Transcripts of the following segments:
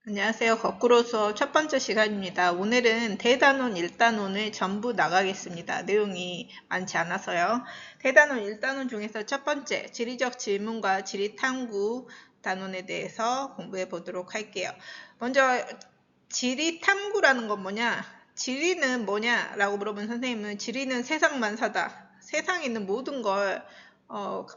안녕하세요. 거꾸로 수업 첫 번째 시간입니다. 오늘은 대단원 1단원을 전부 나가겠습니다. 내용이 많지 않아서요. 대단원 1단원 중에서 첫 번째 지리적 질문과 지리탐구 단원에 대해서 공부해 보도록 할게요. 먼저 지리탐구라는 건 뭐냐? 지리는 뭐냐? 라고 물어본 선생님은 지리는 세상만사다. 세상에 있는 모든 걸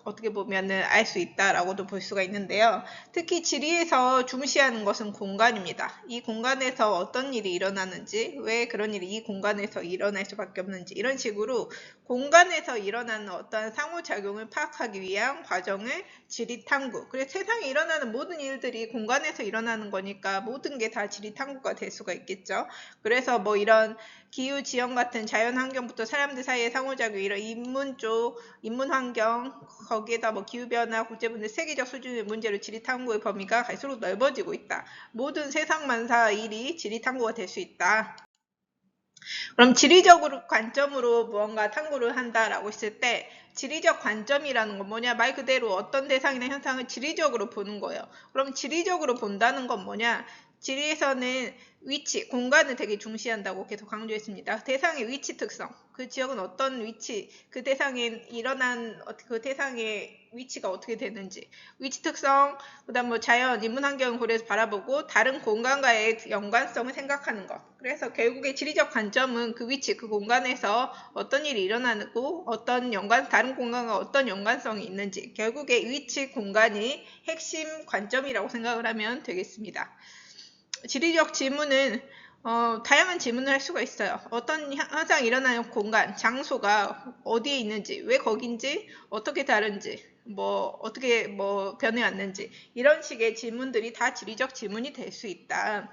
어떻게 보면은 알 수 있다라고도 볼 수가 있는데요. 특히 지리에서 중시하는 것은 공간입니다. 이 공간에서 어떤 일이 일어나는지, 왜 그런 일이 이 공간에서 일어날 수밖에 없는지 이런 식으로 공간에서 일어나는 어떠한 상호작용을 파악하기 위한 과정을 지리탐구. 그래서 세상에 일어나는 모든 일들이 공간에서 일어나는 거니까 모든 게 다 지리탐구가 될 수가 있겠죠. 그래서 뭐 이런 기후, 지형 같은 자연 환경부터 사람들 사이의 상호작용, 이런 인문 쪽, 인문 환경, 거기에다 뭐 기후변화, 국제문제, 세계적 수준의 문제로 지리탐구의 범위가 갈수록 넓어지고 있다. 모든 세상만사 일이 지리탐구가 될 수 있다. 그럼 지리적으로 관점으로 무언가 탐구를 한다라고 했을 때 지리적 관점이라는 건 뭐냐? 말 그대로 어떤 대상이나 현상을 지리적으로 보는 거예요. 그럼 지리적으로 본다는 건 뭐냐? 지리에서는 위치, 공간을 되게 중시한다고 계속 강조했습니다. 대상의 위치 특성, 그 지역은 어떤 위치, 그 대상에 일어난 그 대상의 위치가 어떻게 되는지, 위치 특성, 그다음 뭐 자연, 인문 환경을 고려해서 바라보고 다른 공간과의 연관성을 생각하는 것. 그래서 결국에 지리적 관점은 그 위치, 그 공간에서 어떤 일이 일어나고 어떤 다른 공간과 어떤 연관성이 있는지, 결국에 위치, 공간이 핵심 관점이라고 생각을 하면 되겠습니다. 지리적 질문은 다양한 질문을 할 수가 있어요. 어떤 현상이 일어나는 공간, 장소가 어디에 있는지, 왜 거긴지, 어떻게 다른지, 어떻게 변해왔는지, 이런 식의 질문들이 다 지리적 질문이 될 수 있다.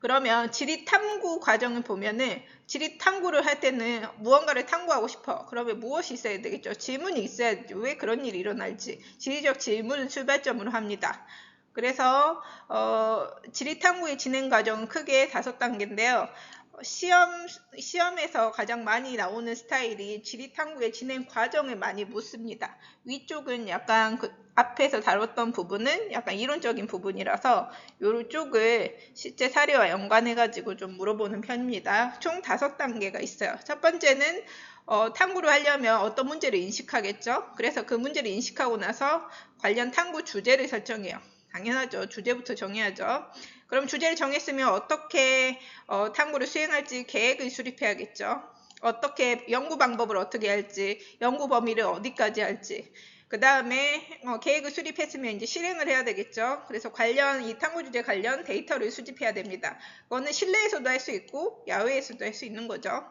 그러면 지리 탐구 과정을 보면은 지리 탐구를 할 때는 무언가를 탐구하고 싶어. 그러면 무엇이 있어야 되겠죠? 질문이 있어야지. 왜 그런 일이 일어날지. 지리적 질문을 출발점으로 합니다. 그래서 지리 탐구의 진행 과정은 크게 5단계인데요. 시험에서 가장 많이 나오는 스타일이 지리 탐구의 진행 과정을 많이 묻습니다. 위쪽은 약간 그 앞에서 다뤘던 부분은 약간 이론적인 부분이라서 이쪽을 실제 사례와 연관해가지고 좀 물어보는 편입니다. 총 5단계가 있어요. 첫 번째는 탐구를 하려면 어떤 문제를 인식하겠죠. 그래서 그 문제를 인식하고 나서 관련 탐구 주제를 설정해요. 당연하죠. 주제부터 정해야죠. 그럼 주제를 정했으면 어떻게 탐구를 수행할지 계획을 수립해야겠죠. 어떻게 연구 방법을 어떻게 할지, 연구 범위를 어디까지 할지. 그 다음에 계획을 수립했으면 이제 실행을 해야 되겠죠. 그래서 이 탐구 주제 관련 데이터를 수집해야 됩니다. 그거는 실내에서도 할 수 있고 야외에서도 할 수 있는 거죠.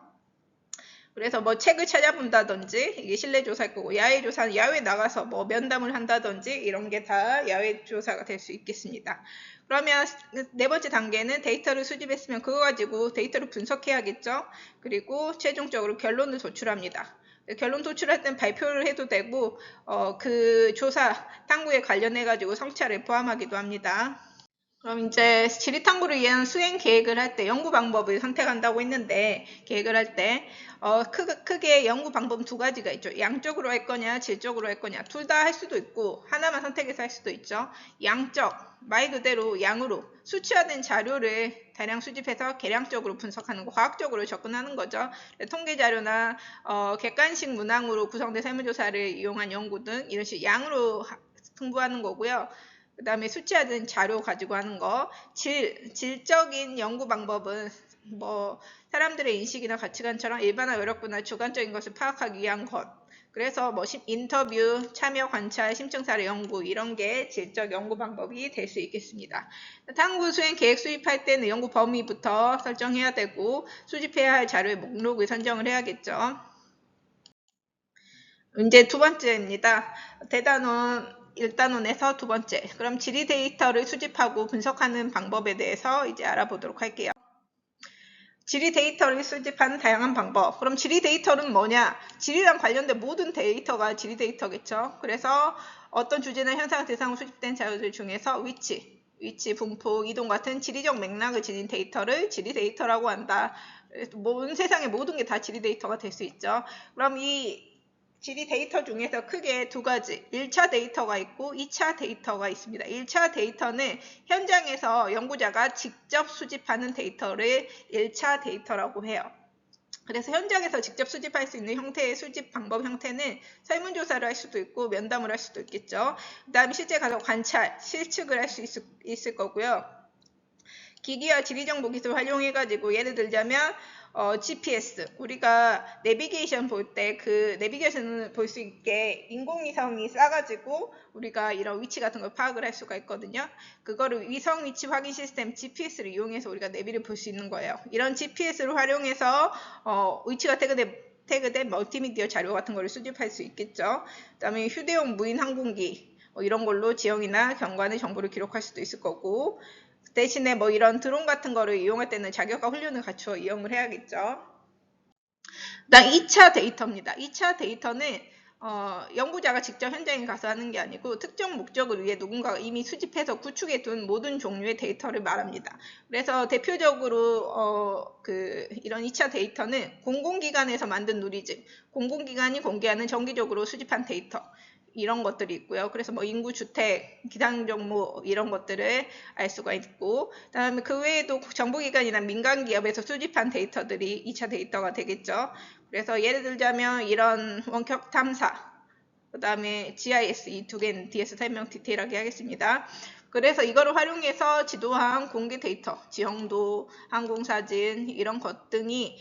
그래서 뭐 책을 찾아본다든지 이게 실내 조사일 거고, 야외 조사는 야외 나가서 뭐 면담을 한다든지 이런 게 다 야외 조사가 될 수 있겠습니다. 그러면 4번째 단계는 데이터를 수집했으면 그거 가지고 데이터를 분석해야겠죠. 그리고 최종적으로 결론을 도출합니다. 결론 도출할 땐 발표를 해도 되고 그 조사 탐구에 관련해 가지고 성찰을 포함하기도 합니다. 그럼 이제 지리탐구를 위한 수행 계획을 할 때 연구 방법을 선택한다고 했는데, 계획을 할 때 크게 연구 방법 2가지가 있죠. 양적으로 할 거냐 질적으로 할 거냐, 둘 다 할 수도 있고 하나만 선택해서 할 수도 있죠. 양적, 말 그대로 양으로 수치화된 자료를 다량 수집해서 계량적으로 분석하는 거, 과학적으로 접근하는 거죠. 통계 자료나 객관식 문항으로 구성된 설문조사를 이용한 연구 등 이런 식으로 양으로 승부하는 거고요. 그 다음에 수치화된 자료 가지고 하는 거. 질적인 연구 방법은 사람들의 인식이나 가치관처럼 일반화 여력구나 주관적인 것을 파악하기 위한 것. 그래서 인터뷰, 참여 관찰, 심층 사례 연구 이런 게 질적 연구 방법이 될 수 있겠습니다. 탐구 수행 계획 수립할 때는 연구 범위부터 설정해야 되고 수집해야 할 자료의 목록을 선정을 해야겠죠. 이제 2번째입니다. 대단원 1단원에서 2번째. 그럼 지리 데이터를 수집하고 분석하는 방법에 대해서 이제 알아보도록 할게요. 지리 데이터를 수집하는 다양한 방법. 그럼 지리 데이터는 뭐냐? 지리랑 관련된 모든 데이터가 지리 데이터겠죠. 그래서 어떤 주제나 현상 대상으로 수집된 자료들 중에서 위치, 분포, 이동 같은 지리적 맥락을 지닌 데이터를 지리 데이터라고 한다. 세상의 모든 게 다 지리 데이터가 될 수 있죠. 그럼 이 지리 데이터 중에서 크게 두 가지, 1차 데이터가 있고 2차 데이터가 있습니다. 1차 데이터는 현장에서 연구자가 직접 수집하는 데이터를 1차 데이터라고 해요. 그래서 현장에서 직접 수집할 수 있는 형태의 수집 방법 형태는 설문조사를 할 수도 있고 면담을 할 수도 있겠죠. 그 다음에 실제 가서 관찰, 실측을 할 수 있을 거고요. 기기와 지리정보 기술을 활용해가지고 예를 들자면 GPS, 우리가 내비게이션 볼 때 그 내비게이션을 볼 수 있게 인공위성이 쏴가지고 우리가 이런 위치 같은 걸 파악을 할 수가 있거든요. 그거를 위성 위치 확인 시스템 GPS를 이용해서 우리가 내비를 볼 수 있는 거예요. 이런 GPS를 활용해서 위치가 태그된 멀티미디어 자료 같은 거를 수집할 수 있겠죠. 그 다음에 휴대용 무인 항공기 이런 걸로 지형이나 경관의 정보를 기록할 수도 있을 거고, 대신에 뭐 이런 드론 같은 거를 이용할 때는 자격과 훈련을 갖추어 이용을 해야겠죠. 그다음 2차 데이터입니다. 2차 데이터는 연구자가 직접 현장에 가서 하는 게 아니고 특정 목적을 위해 누군가가 이미 수집해서 구축해 둔 모든 종류의 데이터를 말합니다. 그래서 대표적으로 이런 2차 데이터는 공공기관에서 만든 누리집, 공공기관이 공개하는 정기적으로 수집한 데이터, 이런 것들이 있고요. 그래서 뭐 인구, 주택, 기상 정보 이런 것들을 알 수가 있고, 그다음에 그 외에도 정보기관이나 민간 기업에서 수집한 데이터들이 2차 데이터가 되겠죠. 그래서 예를 들자면 이런 원격 탐사, 그다음에 GIS 이 두 개는 뒤에서 설명 디테일하게 하겠습니다. 그래서 이거를 활용해서 지도항 공개 데이터, 지형도, 항공사진 이런 것 등이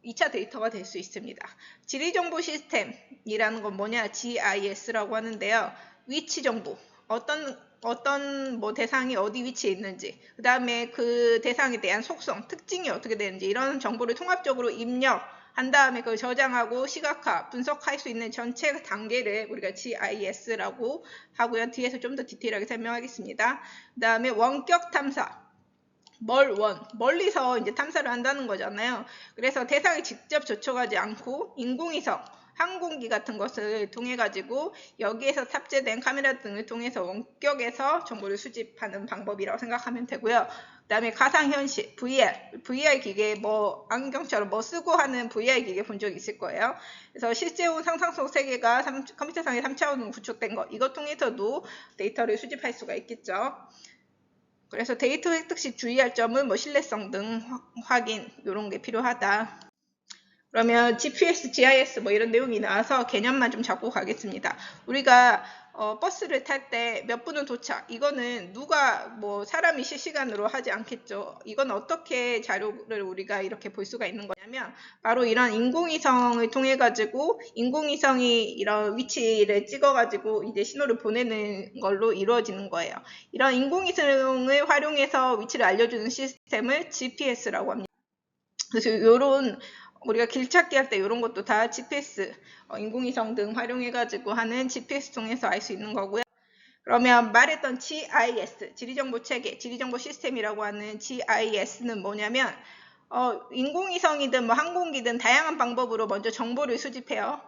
2차 데이터가 될 수 있습니다. 지리정보 시스템이라는 건 뭐냐? GIS라고 하는데요. 위치 정보, 어떤 뭐 대상이 어디 위치에 있는지, 그 다음에 그 대상에 대한 속성, 특징이 어떻게 되는지 이런 정보를 통합적으로 입력한 다음에 그걸 저장하고 시각화, 분석할 수 있는 전체 단계를 우리가 GIS라고 하고요. 뒤에서 좀 더 디테일하게 설명하겠습니다. 그 다음에 원격 탐사. 멀리서 이제 탐사를 한다는 거잖아요. 그래서 대상에 직접 접촉하지 않고 인공위성, 항공기 같은 것을 통해 가지고 여기에서 탑재된 카메라 등을 통해서 원격에서 정보를 수집하는 방법이라고 생각하면 되고요. 그 다음에 가상현실, VR 기계 뭐 안경처럼 뭐 쓰고 하는 VR 기계 본 적 있을 거예요. 그래서 실제 온 상상 속 세계가 컴퓨터상의 3차원으로 구축된 것, 이것 통해서도 데이터를 수집할 수가 있겠죠. 그래서 데이터 획득 시 주의할 점은 뭐 신뢰성 등 확인 이런 게 필요하다. 그러면 GPS, GIS 뭐 이런 내용이 나와서 개념만 좀 잡고 가겠습니다. 우리가 버스를 탈 때 몇 분은 도착, 이거는 누가 뭐 사람이 실시간으로 하지 않겠죠. 이건 어떻게 자료를 우리가 이렇게 볼 수가 있는 거냐면 바로 이런 인공위성을 통해 가지고 인공위성이 이런 위치를 찍어 가지고 이제 신호를 보내는 걸로 이루어지는 거예요. 이런 인공위성을 활용해서 위치를 알려주는 시스템을 GPS라고 합니다. 그래서 이런 우리가 길 찾기 할 때 이런 것도 다 GPS, 인공위성 등 활용해가지고 하는 GPS 통해서 알 수 있는 거고요. 그러면 말했던 GIS, 지리정보체계, 지리정보 시스템이라고 하는 GIS는 뭐냐면 인공위성이든 뭐 항공기든 다양한 방법으로 먼저 정보를 수집해요.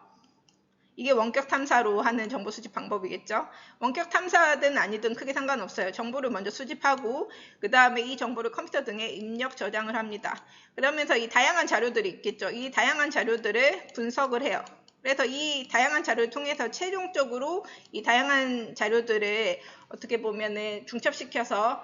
이게 원격 탐사로 하는 정보 수집 방법이겠죠. 원격 탐사든 아니든 크게 상관없어요. 정보를 먼저 수집하고 그 다음에 이 정보를 컴퓨터 등에 입력 저장을 합니다. 그러면서 이 다양한 자료들이 있겠죠. 이 다양한 자료들을 분석을 해요. 그래서 이 다양한 자료를 통해서 최종적으로 이 다양한 자료들을 어떻게 보면은 중첩시켜서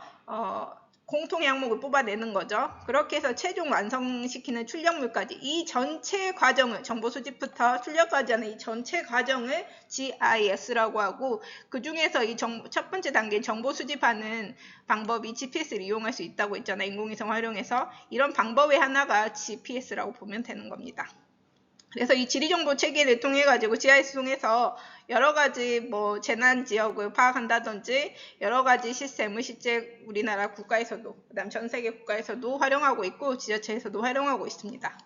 공통의 항목을 뽑아내는 거죠. 그렇게 해서 최종 완성시키는 출력물까지 이 전체 과정을 정보 수집부터 출력까지 하는 이 전체 과정을 GIS라고 하고 그 중에서 이 첫 번째 단계 정보 수집하는 방법이 GPS를 이용할 수 있다고 했잖아요. 인공위성 활용해서 이런 방법의 하나가 GPS라고 보면 되는 겁니다. 그래서 이 지리정보 체계를 통해 가지고 GIS 통해서 여러 가지 뭐 재난 지역을 파악한다든지 여러 가지 시스템을 실제 우리나라 국가에서도 그다음 전 세계 국가에서도 활용하고 있고 지자체에서도 활용하고 있습니다.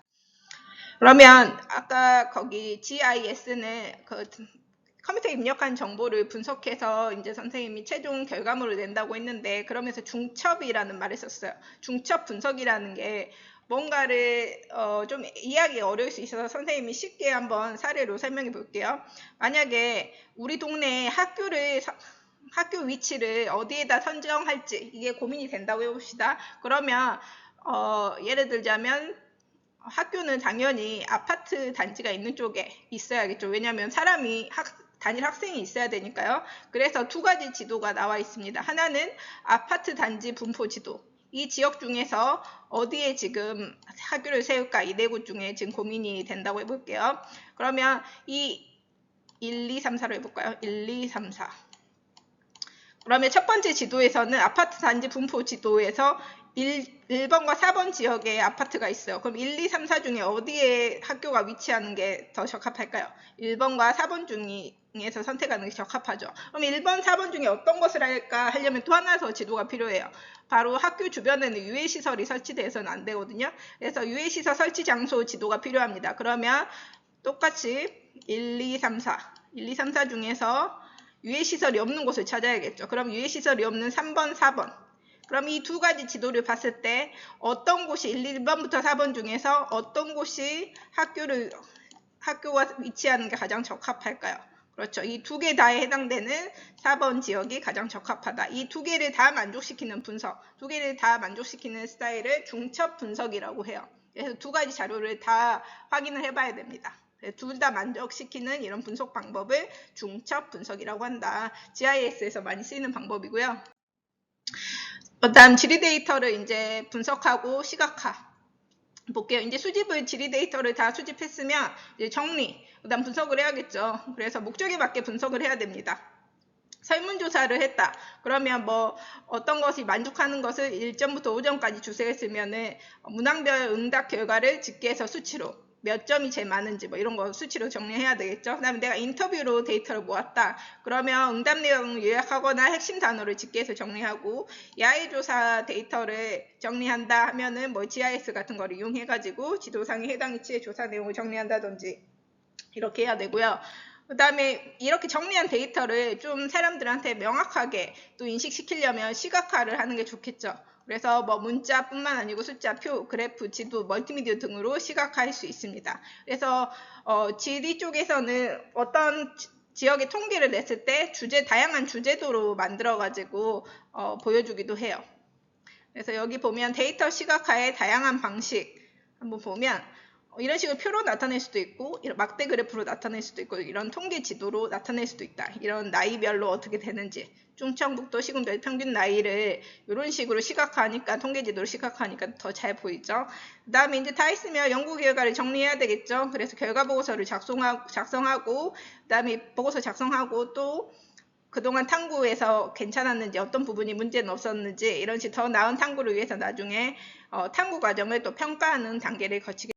그러면 아까 거기 GIS는 그 컴퓨터에 입력한 정보를 분석해서 이제 선생님이 최종 결과물을 낸다고 했는데 그러면서 중첩이라는 말을 썼어요. 중첩 분석이라는 게 뭔가를 좀 이해하기 어려울 수 있어서 선생님이 쉽게 한번 사례로 설명해 볼게요. 만약에 우리 동네에 학교 위치를 어디에다 선정할지 이게 고민이 된다고 해봅시다. 그러면 예를 들자면 학교는 당연히 아파트 단지가 있는 쪽에 있어야겠죠. 왜냐하면 사람이 단일 학생이 있어야 되니까요. 그래서 두 가지 지도가 나와 있습니다. 하나는 아파트 단지 분포 지도. 이 지역 중에서 어디에 지금 학교를 세울까 이 네 곳 중에 지금 고민이 된다고 해볼게요. 그러면 이 1, 2, 3, 4로 해볼까요? 1, 2, 3, 4. 그러면 첫 번째 지도에서는 아파트 단지 분포 지도에서 1번과 4번 지역에 아파트가 있어요. 그럼 1, 2, 3, 4 중에 어디에 학교가 위치하는 게 더 적합할까요? 1번과 4번 중에서 선택하는 게 적합하죠. 그럼 1번, 4번 중에 어떤 것을 할까 하려면 또 하나 더 지도가 필요해요. 바로 학교 주변에는 유해시설이 설치되어서는 안 되거든요. 그래서 유해시설 설치 장소 지도가 필요합니다. 그러면 똑같이 1, 2, 3, 4. 1, 2, 3, 4 중에서 유해시설이 없는 곳을 찾아야겠죠. 그럼 유해시설이 없는 3번, 4번. 그럼 이 두 가지 지도를 봤을 때 어떤 곳이 1번부터 4번 중에서 어떤 곳이 학교가 위치하는 게 가장 적합할까요? 그렇죠. 이 두 개 다에 해당되는 4번 지역이 가장 적합하다. 이 두 개를 다 만족시키는 분석, 두 개를 다 만족시키는 스타일을 중첩 분석이라고 해요. 그래서 두 가지 자료를 다 확인을 해봐야 됩니다. 둘 다 만족시키는 이런 분석 방법을 중첩 분석이라고 한다. GIS에서 많이 쓰이는 방법이고요. 그다음 지리 데이터를 이제 분석하고 시각화 볼게요. 이제 지리 데이터를 다 수집했으면 이제 정리, 그다음 분석을 해야겠죠. 그래서 목적에 맞게 분석을 해야 됩니다. 설문조사를 했다. 그러면 뭐 어떤 것이 만족하는 것을 1점부터 5점까지 주세했으면은 문항별 응답 결과를 집계해서 수치로 몇 점이 제일 많은지 뭐 이런 거 수치로 정리해야 되겠죠. 그 다음에 내가 인터뷰로 데이터를 모았다. 그러면 응답 내용을 요약하거나 핵심 단어를 집계해서 정리하고 야외조사 데이터를 정리한다 하면은 뭐 GIS 같은 거를 이용해가지고 지도상에 해당 위치의 조사 내용을 정리한다든지 이렇게 해야 되고요. 그 다음에 이렇게 정리한 데이터를 좀 사람들한테 명확하게 또 인식시키려면 시각화를 하는 게 좋겠죠. 그래서 뭐 문자뿐만 아니고 숫자, 표, 그래프, 지도, 멀티미디어 등으로 시각화할 수 있습니다. 그래서 지리 쪽에서는 어떤 지역의 통계를 냈을 때 다양한 주제도로 만들어가지고 보여주기도 해요. 그래서 여기 보면 데이터 시각화의 다양한 방식 한번 보면 이런 식으로 표로 나타낼 수도 있고 막대 그래프로 나타낼 수도 있고 이런 통계 지도로 나타낼 수도 있다. 이런 나이별로 어떻게 되는지 충청북도 시군별 평균 나이를 이런 식으로 시각화하니까 통계 지도로 시각화하니까 더 잘 보이죠. 그 다음에 이제 다 했으면 연구 결과를 정리해야 되겠죠. 그래서 결과 보고서를 작성하고 그 다음에 보고서 작성하고 또 그동안 탐구에서 괜찮았는지 어떤 부분이 문제는 없었는지 이런 식 더 나은 탐구를 위해서 나중에 탐구 과정을 또 평가하는 단계를 거치게